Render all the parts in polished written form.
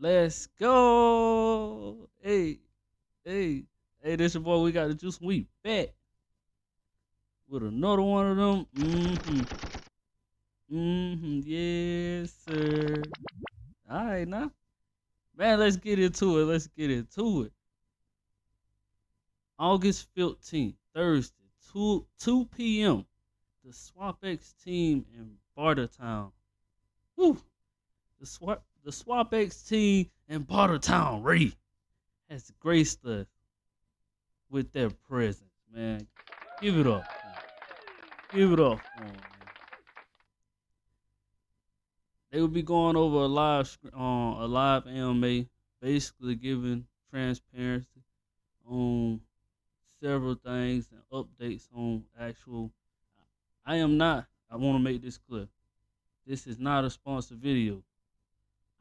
Let's go. Hey, this your boy. We got the juice. We back with another one of them. Yes, sir. All right, now, man. Let's get into it. Let's get into it. August 15th, Thursday, 2 p.m. The SWAPX team in Bartertown. Woo! The SWAPX team in Bartertown, Ray, has graced us with their presence, man. Give it up, man. Give it up, man. They will be going over a live AMA, basically giving transparency on several things and updates on actual. I am not. I want to make this clear. This is not a sponsored video.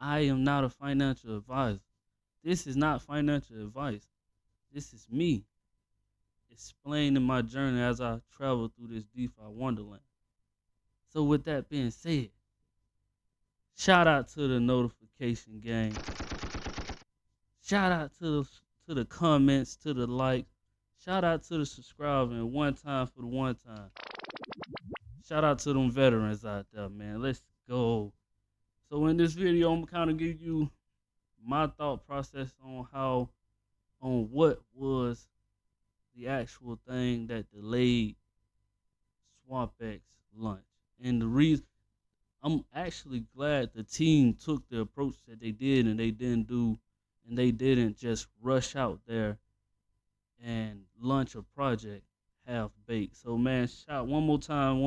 I am not a financial advisor. This is not financial advice. This is me explaining my journey as I travel through this DeFi wonderland. So with that being said, shout out to the notification gang. Shout out to the comments, to the likes. Shout out to the subscribing one time for the one time. Shout out to them veterans out there, man. Let's go. So in this video, I'm kind of give you my thought process on what was the actual thing that delayed SWAPX launch. And the reason, I'm actually glad the team took the approach that they did, and they didn't just rush out there and launch a project half baked. So man, shout one more time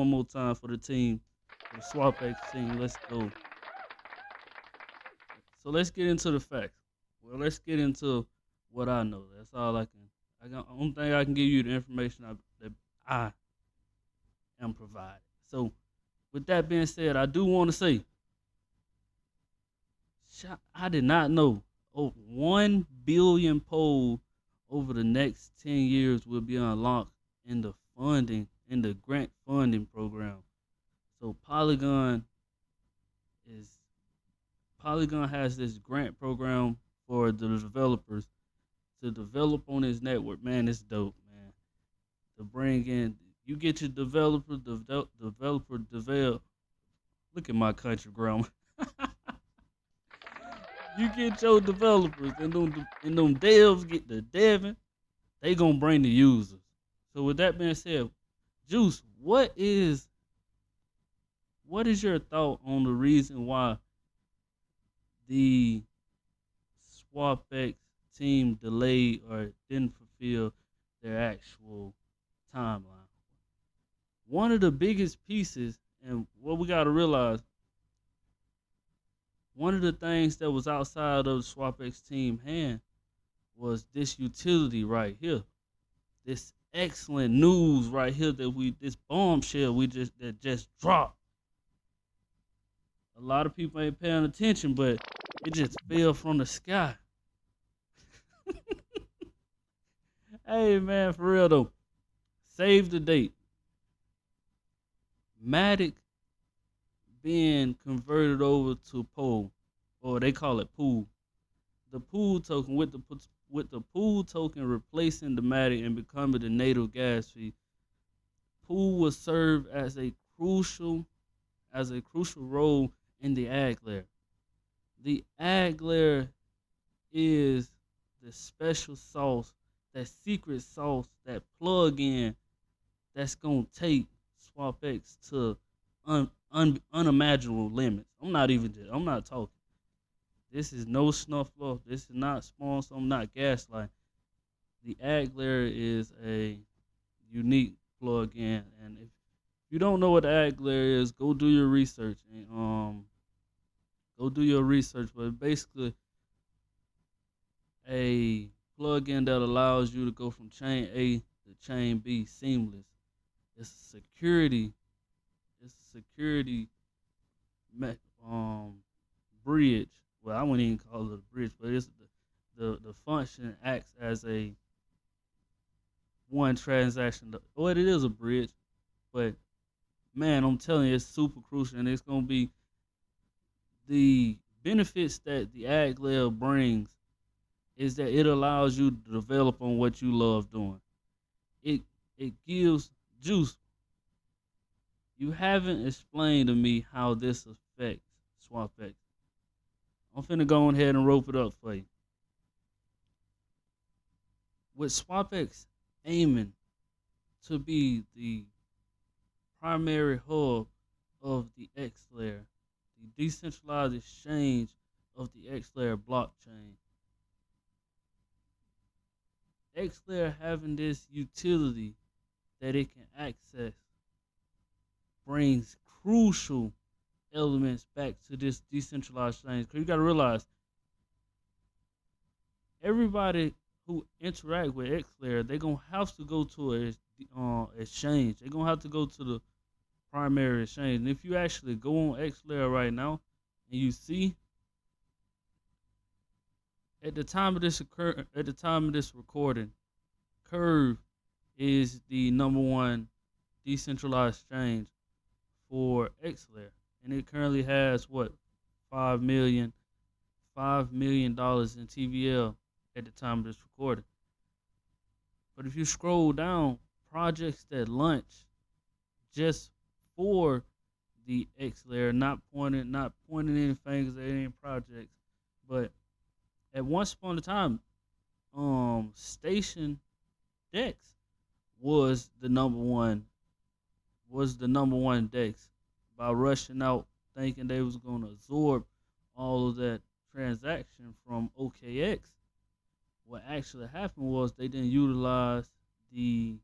for the team, for the SWAPX team. Let's go. So let's get into the facts. Well, let's get into what I know. That's all I can. Only thing I can give you the information that I am provided. So, with that being said, I do want to say, I did not know 1 billion polls over the next 10 years will be unlocked in the grant funding program. So Polygon has this grant program for the developers to develop on his network. Man, it's dope, man. To bring in, you get your developer. Look at my country grammar. You get your developers, and them devs get the deving. They gonna bring the users. So with that being said, Juice, what is your thought on the reason why the SWAPX team delayed or didn't fulfill their actual timeline? One of the biggest pieces, and what we got to realize, one of the things that was outside of the SWAPX team hand was this utility right here. This excellent news right here this bombshell that just dropped. A lot of people ain't paying attention, but it just fell from the sky. Hey man, for real though, save the date. Matic being converted over to POOL, or they call it pool. The pool token with the pool token replacing the Matic and becoming the native gas fee. Pool will serve as a crucial role in the ag layer. The ag layer is the special sauce, that secret sauce, that plug-in that's gonna take SWAPX to unimaginable limits. I'm not talking. This is no snuff up. This is not sponsored. I'm not gaslighting. The ag layer is a unique plug-in, and if you don't know what the ag layer is, go do your research But basically, a plug-in that allows you to go from chain A to chain B seamless. It's a security bridge. Well, I wouldn't even call it a bridge, but it's the function acts as a one transaction. Well, it is a bridge, but man, I'm telling you, it's super crucial, and it's gonna be the benefits that the ag layer brings is that it allows you to develop on what you love doing. It it gives juice. You haven't explained to me how this affects SWAPX. I'm finna go ahead and rope it up for you. With SWAPX aiming to be the primary hub of the X layer, the decentralized exchange of the X layer blockchain. X layer having this utility that it can access brings crucial elements back to this decentralized exchange. Because you got to realize, everybody who interact with X layer, they're going to have to go to a exchange. They're going to have to go to the primary exchange. And if you actually go on X layer right now and you see at the time of this recording, Curve is the number one decentralized exchange for X layer, and it currently has what $5 million in TVL at the time of this recording. But if you scroll down, projects that launch just for the X layer, not pointing any fingers at any projects, but at once upon a time, Station Dex was the number one Dex by rushing out thinking they was gonna absorb all of that transaction from OKX. What actually happened was they didn't utilize the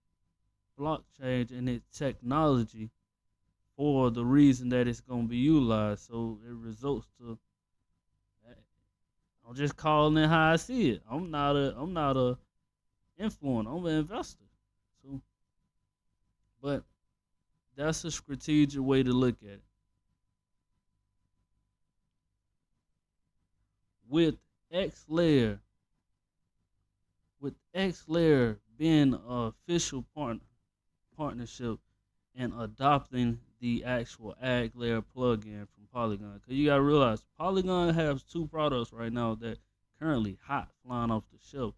blockchain and its technology for the reason that it's gonna be utilized. So it results to, I'm just calling it how I see it. I'm not a influencer. I'm an investor. So, but that's a strategic way to look at it. With X layer being an official partnership and adopting the actual ag layer plugin from Polygon. Because you got to realize, Polygon has two products right now that currently hot, flying off the shelf.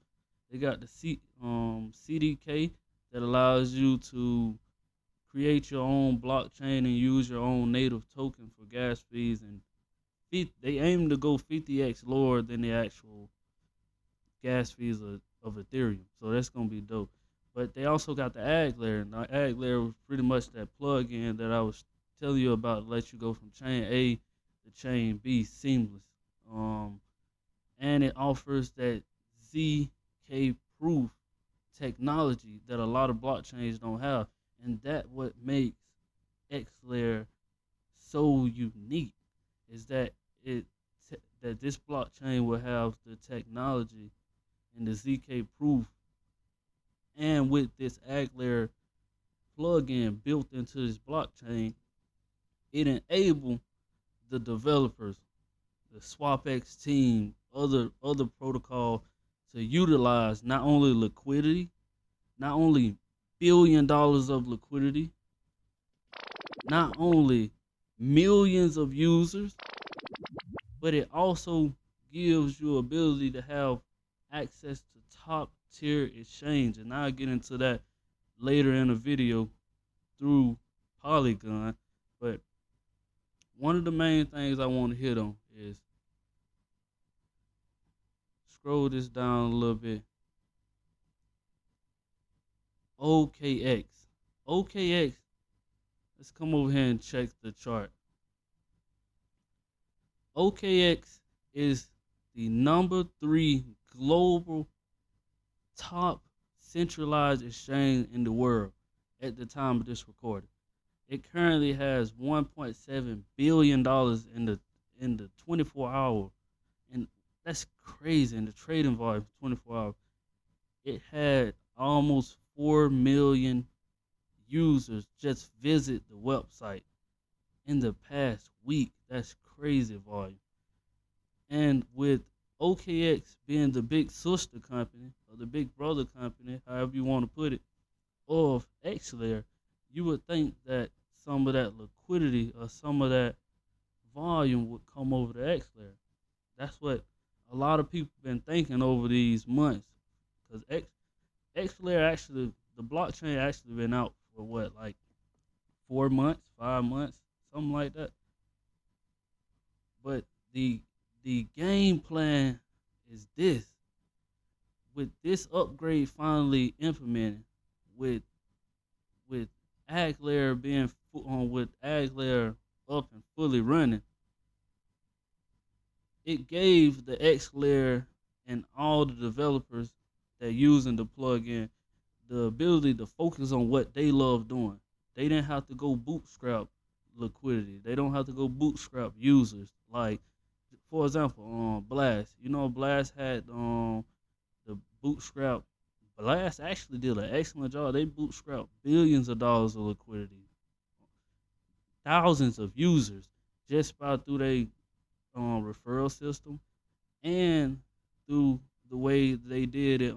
They got the CDK that allows you to create your own blockchain and use your own native token for gas fees, and they aim to go 50x lower than the actual gas fees of Ethereum. So that's gonna be dope. But they also got the ag layer. And the ag layer was pretty much that plug-in that I was telling you about to let you go from chain A to chain B seamless. And it offers that ZK proof technology that a lot of blockchains don't have. And that what makes X layer so unique is that that this blockchain will have the technology and the ZK proof, and with this ag layer plugin built into this blockchain, it enables the developers, the SWAPX team, other protocol to utilize not only liquidity, not only $1 billion of liquidity, not only millions of users, but it also gives you ability to have access to top tier exchange. And I'll get into that later in the video through Polygon. But one of the main things I want to hit on is, scroll this down a little bit, OKX. OKX, let's come over here and check the chart. OKX is the number 3 global top centralized exchange in the world at the time of this recording. It currently has $1.7 billion in the 24 hour, and that's crazy. In the trading volume, 24 hours, it had almost 4 million users just visit the website in the past week. That's crazy volume. And with OKX being the big sister company or the big brother company, however you want to put it, of X layer, you would think that some of that liquidity or some of that volume would come over to X layer. That's what a lot of people been thinking over these months. Because XLayer actually, the blockchain actually been out for what, like 4 months, 5 months, something like that. But the the game plan is this. With this upgrade finally implemented, with with Ag Layer being with Ag Layer up and fully running, it gave the X Layer and all the developers that using the plugin the ability to focus on what they love doing. They didn't have to go bootstrap liquidity. They don't have to go bootstrap users. Like, for example, Blast. You know, Blast had the bootstrap. Blast actually did an excellent job. They bootstrapped billions of dollars of liquidity, thousands of users, just by through their referral system and through the way they did it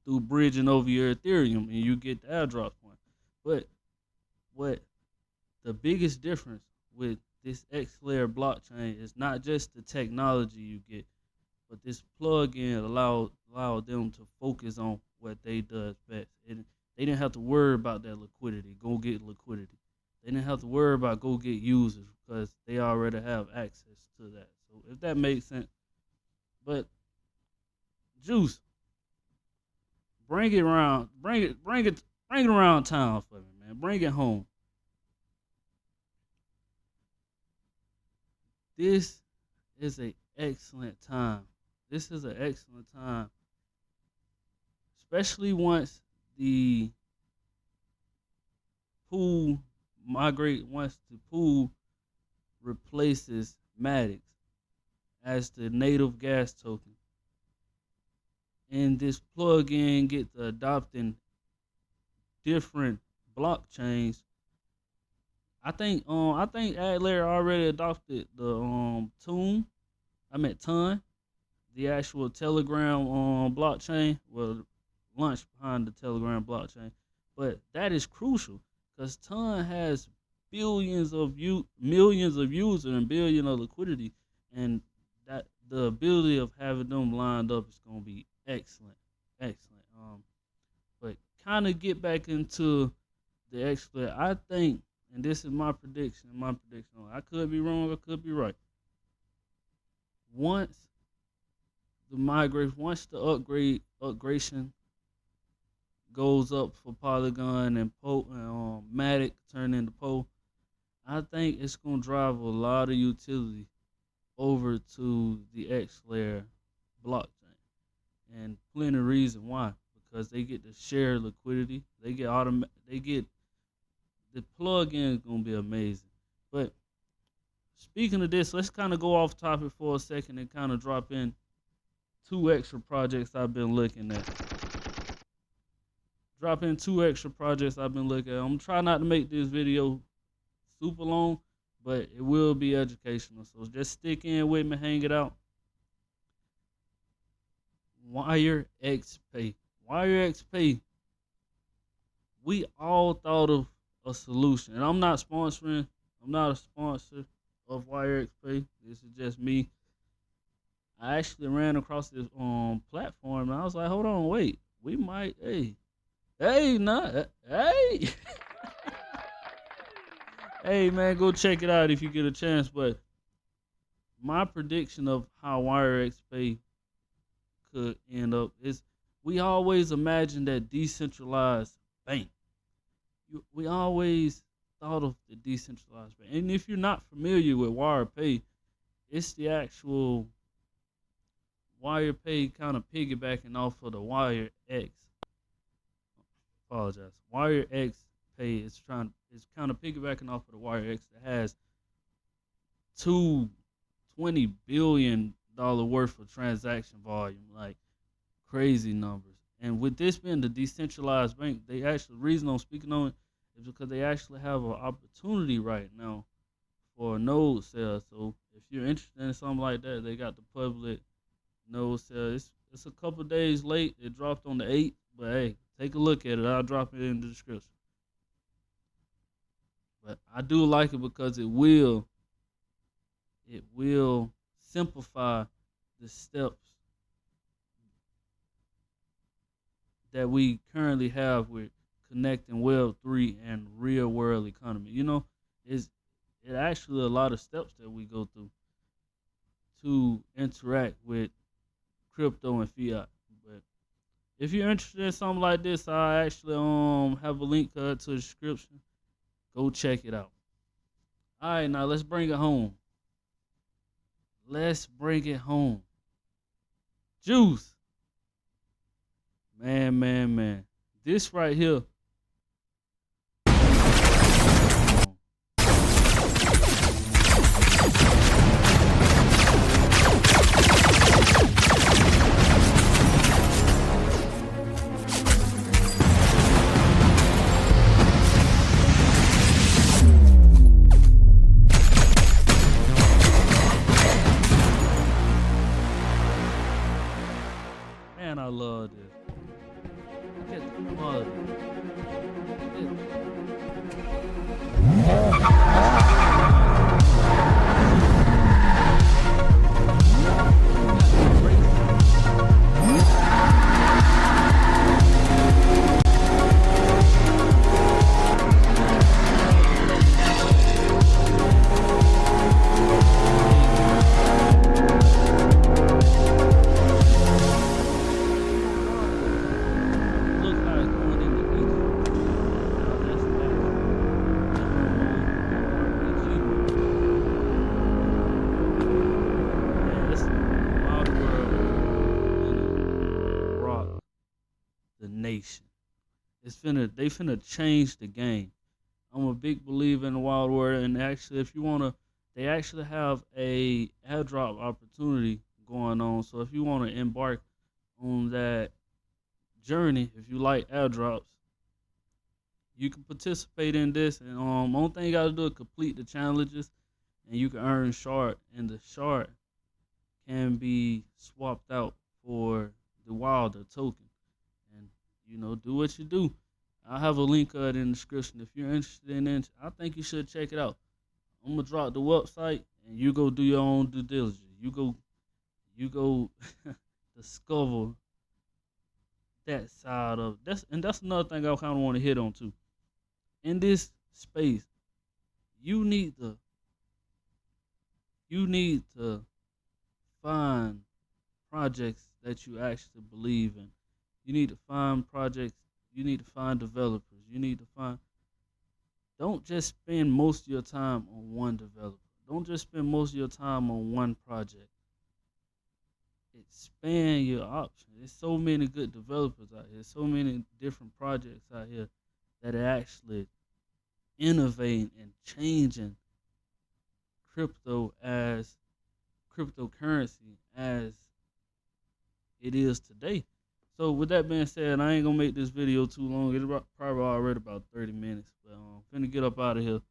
through bridging over your Ethereum and you get the airdrop point. But what the biggest difference with this X layer blockchain is not just the technology you get, but this plugin allowed them to focus on what they does best. And they didn't have to worry about that liquidity. Go get liquidity. They didn't have to worry about go get users because they already have access to that. So if that makes sense. But Juice, bring it around town for me, man. Bring it home. This is an excellent time. This is an excellent time, especially once the once the pool replaces Maddox as the native gas token, and this plugin gets adopting different blockchains. I think Adler already adopted the Ton, the actual Telegram blockchain. Well, launched behind the Telegram blockchain, but that is crucial because Ton has millions of users and billion of liquidity, and that the ability of having them lined up is gonna be excellent, excellent. But kind of get back into the expert. I think, and this is my prediction. I could be wrong. I could be right. Once once the upgradation goes up for Polygon and Matic turn into Po, I think it's gonna drive a lot of utility over to the X layer blockchain, and plenty of reason why. Because they get to share liquidity, they get the plug-in is gonna be amazing. But speaking of this, let's kind of go off topic for a second and kind of drop in two extra projects I've been looking at. I'm trying not to make this video super long, but it will be educational. So just stick in with me, hang it out. WIREX Pay. WIREX Pay. We all thought of a solution, and I'm not sponsoring. I'm not a sponsor of WIREX Pay. This is just me. I actually ran across this platform, and I was like, hold on, wait. We might, hey. Hey, man, go check it out if you get a chance. But my prediction of how WIREX Pay could end up is we always imagined that decentralized bank. We always thought of the decentralized bank. And if you're not familiar with WirePay, it's the actual WirePay kind of piggybacking off of the WireX. Apologize. WireX Pay is kind of piggybacking off of the WireX that has $20 billion worth of transaction volume, like crazy numbers. And with this being the decentralized bank, the reason I'm speaking on it is because they actually have an opportunity right now for a node sale. So if you're interested in something like that, they got the public node sale. It's a couple days late. It dropped on the 8th, but hey, take a look at it. I'll drop it in the description. But I do like it because it will simplify the steps that we currently have with connecting Web3 and real world economy. Is it actually a lot of steps that we go through to interact with crypto and fiat. But if you're interested in something like this, I actually have a link to the description. Go check it out. All right, now let's bring it home. Let's bring it home. Juice. Man. This right here. Man, I love this. Look at the quality. The nation. They finna change the game. I'm a big believer in the wild world, and actually, if you wanna, they actually have a airdrop opportunity going on. So if you wanna embark on that journey, if you like airdrops, you can participate in this. And only thing you gotta do is complete the challenges, and you can earn shard, and the shard can be swapped out for the wilder token. And do what you do. I'll have a link in the description if you're interested in it. I think you should check it out. I'm gonna drop the website, and you go do your own due diligence. You go discover that side of that's another thing I kind of want to hit on too. In this space, you need to find projects that you actually believe in. You need to find projects. You need to find developers. Don't just spend most of your time on one developer. Don't just spend most of your time on one project. Expand your options. There's so many good developers out here. So many different projects out here that are actually innovating and changing cryptocurrency as it is today. So with that being said, I ain't gonna make this video too long. It's probably already about 30 minutes, but I'm finna get up out of here.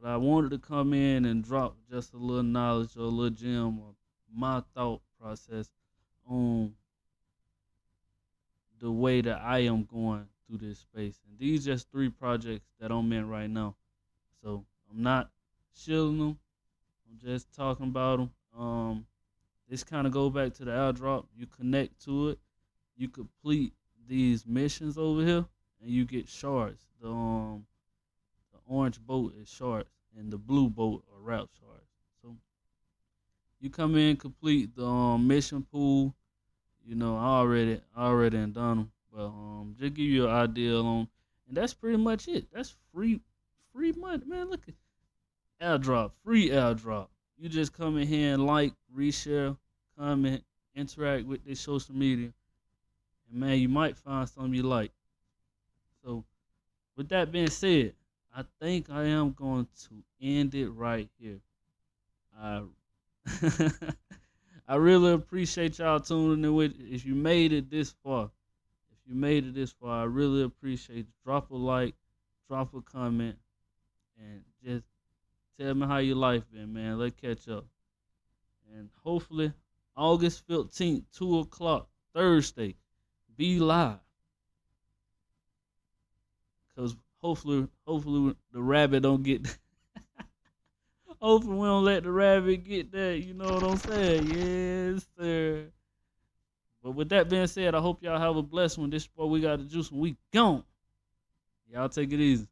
But I wanted to come in and drop just a little knowledge or a little gem of my thought process on the way that I am going through this space. And these just 3 projects that I'm in right now. So I'm not shilling them. I'm just talking about them. This kind of go back to the airdrop. You connect to it. You complete these missions over here, and you get shards. The orange boat is shards, and the blue boat are route shards. So you come in, complete the mission pool. I already done them, but just give you an idea on, and that's pretty much it. That's free money, man. Look at airdrop, free airdrop. You just come in here and like, reshare, comment, interact with their social media. And man, you might find something you like. So, with that being said, I think I am going to end it right here. I I really appreciate y'all tuning in with. If you made it this far, I really appreciate it. Drop a like, drop a comment, and just tell me how your life been, man. Let's catch up. And hopefully, August 15th, 2 o'clock, Thursday, be live. Because hopefully the rabbit don't get Hopefully we don't let the rabbit get that. You know what I'm saying? Yes, sir. But with that being said, I hope y'all have a blessed one. This is what we got to juice when we gone. Y'all take it easy.